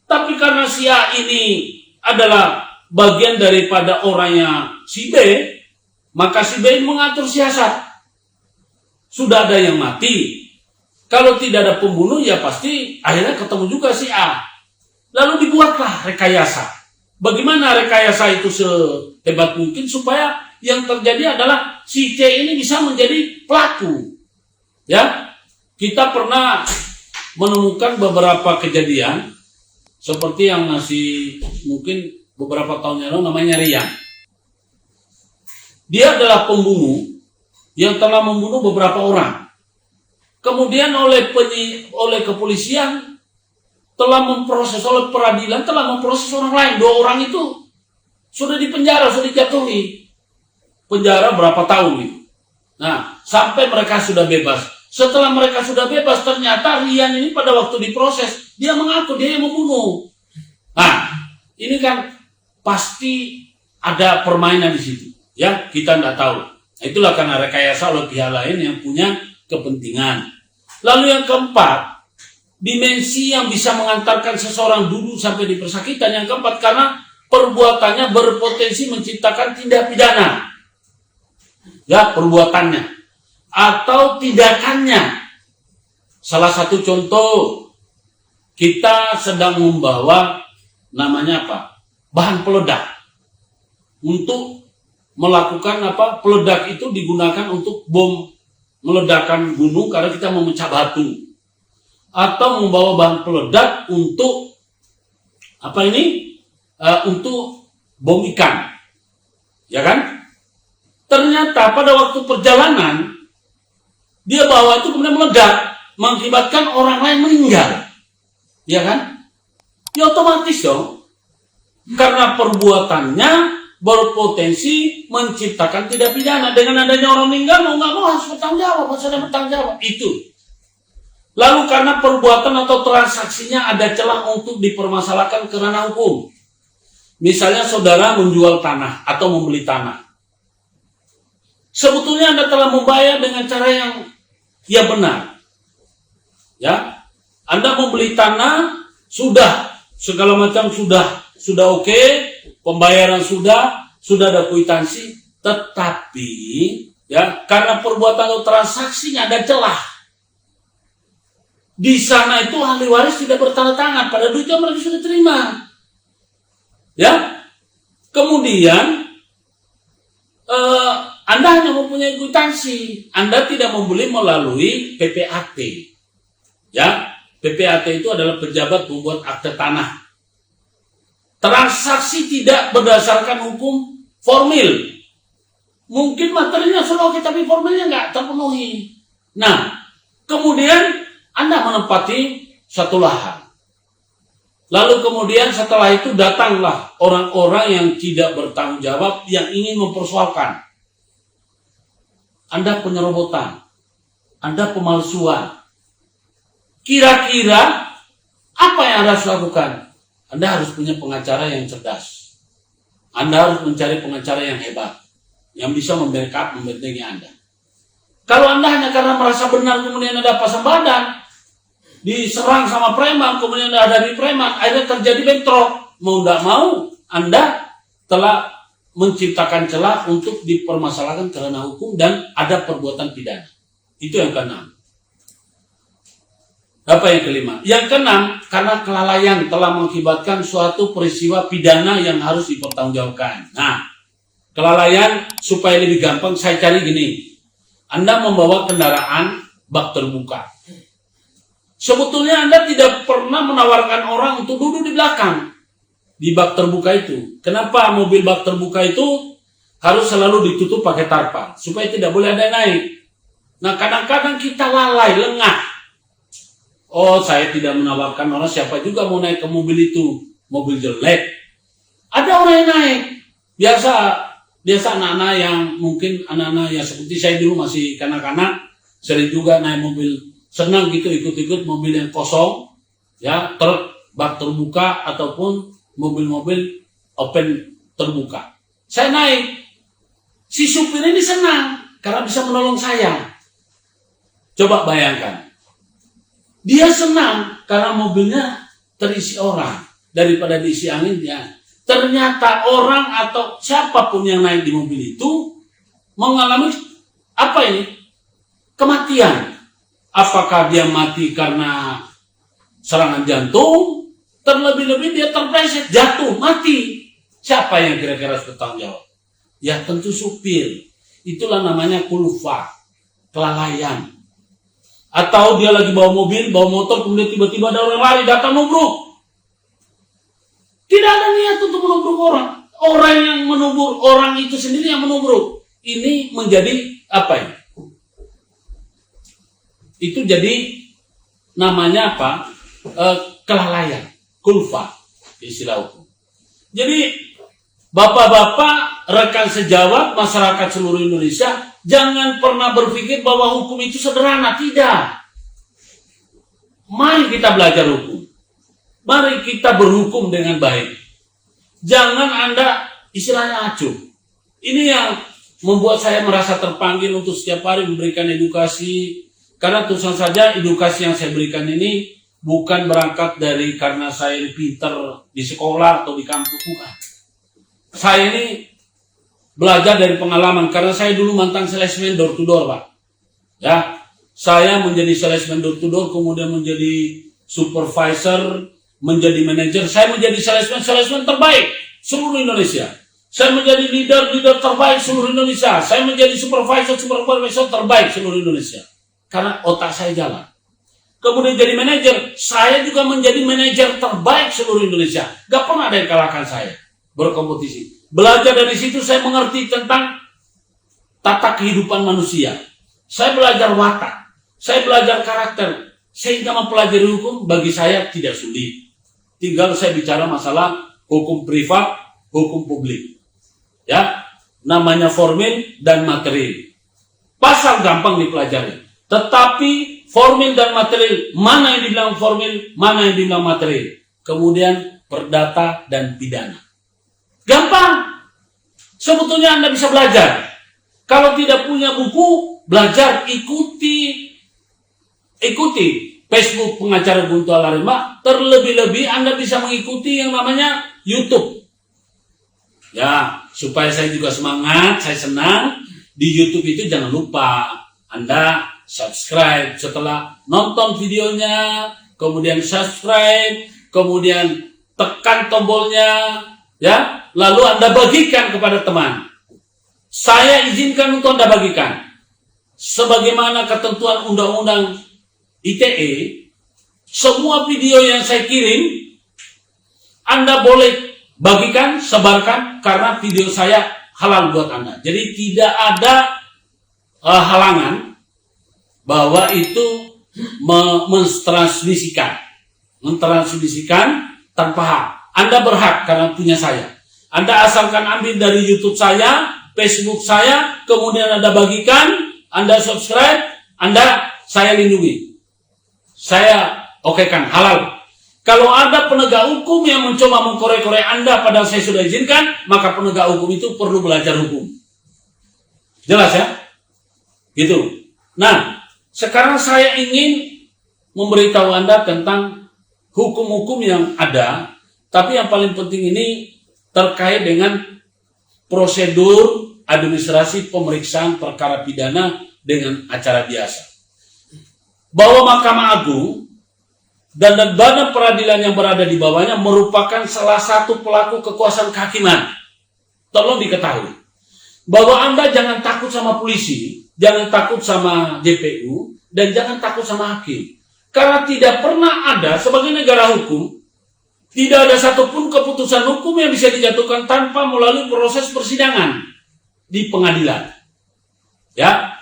Tapi karena si A ini adalah bagian daripada orangnya si B, maka si B mengatur siasat. Sudah ada yang mati. Kalau tidak ada pembunuh, ya pasti akhirnya ketemu juga si A. Lalu dibuatlah rekayasa. Bagaimana rekayasa itu sehebat mungkin supaya yang terjadi adalah si C ini bisa menjadi pelaku. Ya, kita pernah menemukan beberapa kejadian seperti yang masih mungkin beberapa tahun yang lalu namanya Rian. Dia adalah pembunuh yang telah membunuh beberapa orang. Kemudian oleh kepolisian telah memproses, oleh peradilan telah memproses orang lain. 2 orang itu sudah dipenjara, sudah dijatuhi penjara berapa tahun itu. Nah, sampai mereka sudah bebas. Setelah mereka sudah bebas, ternyata Rian ini pada waktu diproses, dia mengaku dia yang membunuh. Nah, ini kan pasti ada permainan di situ. Ya, kita tidak tahu. Itulah karena rekayasa oleh pihak lain yang punya kepentingan. Lalu yang keempat, dimensi yang bisa mengantarkan seseorang dulu sampai di persakitan. Yang keempat, karena perbuatannya berpotensi menciptakan tindak pidana. Ya, perbuatannya atau tindakannya. Salah satu contoh, kita sedang membawa namanya apa? Bahan peledak. Untuk melakukan apa? Peledak itu digunakan untuk bom meledakkan gunung karena kita memecah batu. Atau membawa bahan peledak untuk apa ini? Untuk bom ikan. Ya kan? Ternyata pada waktu perjalanan dia bawa itu kemudian meledak, mengakibatkan orang lain meninggal. Ya kan? Ya otomatis dong. Karena perbuatannya berpotensi menciptakan tindak pidana. Dengan adanya orang meninggal, mau nggak mau harus bertanggung jawab, harus ada bertanggung jawab. Itu. Lalu karena perbuatan atau transaksinya ada celah untuk dipermasalahkan ke ranah hukum. Misalnya saudara menjual tanah atau membeli tanah. Sebetulnya Anda telah membayar dengan cara yang benar. Ya, Anda membeli tanah, sudah segala macam sudah oke, pembayaran sudah ada kwitansi, tetapi ya karena perbuatan atau transaksinya ada celah. Di sana itu ahli waris tidak bertanda tangan pada duitnya mereka sudah terima. Ya. Kemudian Anda hanya mempunyai kwitansi, Anda tidak membeli melalui PPAT. Ya, PPAT itu adalah pejabat membuat akte tanah. Transaksi tidak berdasarkan hukum formil. Mungkin materinya sudah oke, tapi formilnya nggak terpenuhi. Nah, kemudian Anda menempati satu lahan. Lalu kemudian setelah itu datanglah orang-orang yang tidak bertanggung jawab yang ingin mempersoalkan. Anda penyerobotan, Anda pemalsuan. Kira-kira apa yang Anda harus lakukan? Anda harus punya pengacara yang cerdas. Anda harus mencari pengacara yang hebat, yang bisa membackup, membentengi Anda. Kalau Anda hanya karena merasa benar kemudian Anda pasang badan, diserang sama preman, kemudian Anda hadapi preman, akhirnya terjadi bentrok. Mau tidak mau, Anda telah menciptakan celah untuk dipermasalahkan karena hukum dan ada perbuatan pidana. Itu yang keenam. Apa yang kelima? Yang keenam, karena kelalaian telah mengakibatkan suatu peristiwa pidana yang harus dipertanggungjawabkan. Nah, kelalaian supaya lebih gampang saya cari gini. Anda membawa kendaraan bak terbuka. Sebetulnya Anda tidak pernah menawarkan orang untuk duduk di belakang di bak terbuka itu. Kenapa mobil bak terbuka itu harus selalu ditutup pakai tarpa supaya tidak boleh ada yang naik. Nah, kadang-kadang kita lalai, lengah. Oh, saya tidak menawarkan orang, siapa juga mau naik ke mobil itu, mobil jelek. Ada orang yang naik. Biasa anak-anak yang mungkin anak-anak yang seperti saya dulu masih kanak-kanak, sering juga naik mobil, senang gitu ikut-ikut mobil yang kosong, ya, truk bak terbuka ataupun mobil-mobil open terbuka. Saya naik, si supir ini senang karena bisa menolong saya. Coba bayangkan, dia senang karena mobilnya terisi orang. daripada diisi anginnya. Ternyata orang atau siapapun yang naik di mobil itu mengalami apa ini? Kematian. Apakah dia mati karena serangan jantung? Terlebih-lebih dia terpleset, jatuh, mati. Siapa yang kira-kira harus bertanggung jawab? Ya tentu supir. Itulah namanya kulfa, kelalaian. Atau dia lagi bawa mobil, bawa motor, kemudian tiba-tiba ada orang lari datang nubruk. Tidak ada niat untuk menubruk orang. Orang yang menubruk, orang itu sendiri yang menubruk. Ini menjadi apa ya? Itu jadi namanya apa? Kelalaian, kulfa, istilah hukum. Jadi bapak-bapak, rekan sejawat, masyarakat seluruh Indonesia, jangan pernah berpikir bahwa hukum itu sederhana. Tidak. Mari kita belajar hukum. Mari kita berhukum dengan baik. Jangan Anda istilahnya acuh. Ini yang membuat saya merasa terpanggil untuk setiap hari memberikan edukasi. Karena tentu saja edukasi yang saya berikan ini bukan berangkat dari karena saya pintar di sekolah atau di kampus, bukan. Saya ini belajar dari pengalaman karena saya dulu mantan salesman door to door, Pak. Ya, saya menjadi salesman door to door, kemudian menjadi supervisor, menjadi manajer. Saya menjadi salesman terbaik seluruh Indonesia. Saya menjadi leader terbaik seluruh Indonesia. Saya menjadi supervisor terbaik seluruh Indonesia. Karena otak saya jalan. Kemudian jadi manajer, saya juga menjadi manajer terbaik seluruh Indonesia. Gak pernah ada yang kalahkan saya berkompetisi. Belajar dari situ saya mengerti tentang tata kehidupan manusia. Saya belajar watak, saya belajar karakter. Sehingga mempelajari hukum bagi saya tidak sulit. Tinggal saya bicara masalah hukum privat, hukum publik. Ya, namanya formil dan material. Pasal gampang dipelajari. Tetapi formil dan material, mana yang dibilang formil, mana yang dibilang material. Kemudian perdata dan pidana. Gampang. Sebetulnya Anda bisa belajar. Kalau tidak punya buku, belajar, ikuti Facebook pengacara Guntur Alarima. Terlebih-lebih Anda bisa mengikuti yang namanya YouTube. Ya, supaya saya juga semangat, saya senang. Di YouTube itu jangan lupa Anda subscribe setelah nonton videonya, kemudian subscribe, kemudian tekan tombolnya, ya, lalu Anda bagikan kepada teman. Saya izinkan untuk Anda bagikan. Sebagaimana ketentuan Undang-Undang ITE, semua video yang saya kirim Anda boleh bagikan, sebarkan, karena video saya halal buat Anda. Jadi tidak ada halangan bahwa itu mentransmisikan tanpa hak. Anda berhak karena punya saya. Anda asalkan ambil dari YouTube saya, Facebook saya, kemudian Anda bagikan, Anda subscribe, saya lindungi. Saya okekan, halal. Kalau ada penegak hukum yang mencoba mengkorek-korek Anda padahal saya sudah izinkan, maka penegak hukum itu perlu belajar hukum. Jelas ya? Gitu. Nah, sekarang saya ingin memberitahu Anda tentang hukum-hukum yang ada, tapi yang paling penting ini terkait dengan prosedur administrasi pemeriksaan perkara pidana dengan acara biasa. Bahwa Mahkamah Agung dan badan peradilan yang berada di bawahnya merupakan salah satu pelaku kekuasaan kehakiman. Tolong diketahui bahwa Anda jangan takut sama polisi, jangan takut sama JPU, dan jangan takut sama hakim. Karena tidak pernah ada sebagai negara hukum, tidak ada satupun keputusan hukum yang bisa dijatuhkan tanpa melalui proses persidangan di pengadilan. Ya,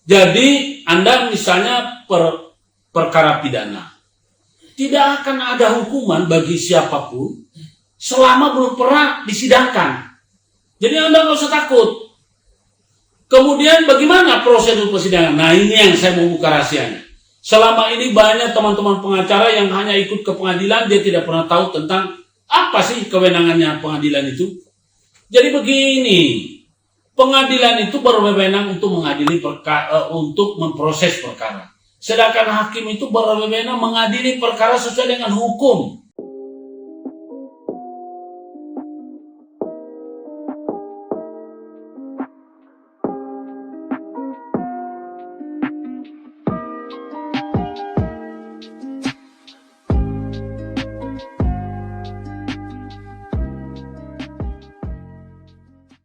jadi Anda misalnya perkara pidana, tidak akan ada hukuman bagi siapapun selama belum pernah disidangkan. Jadi Anda nggak usah takut. Kemudian bagaimana prosedur persidangan? Nah, ini yang saya mau buka rahasianya. Selama ini banyak teman-teman pengacara yang hanya ikut ke pengadilan, dia tidak pernah tahu tentang apa sih kewenangannya pengadilan itu. Jadi begini, pengadilan itu berwenang untuk mengadili perkara, untuk memproses perkara. Sedangkan hakim itu berwenang mengadili perkara sesuai dengan hukum.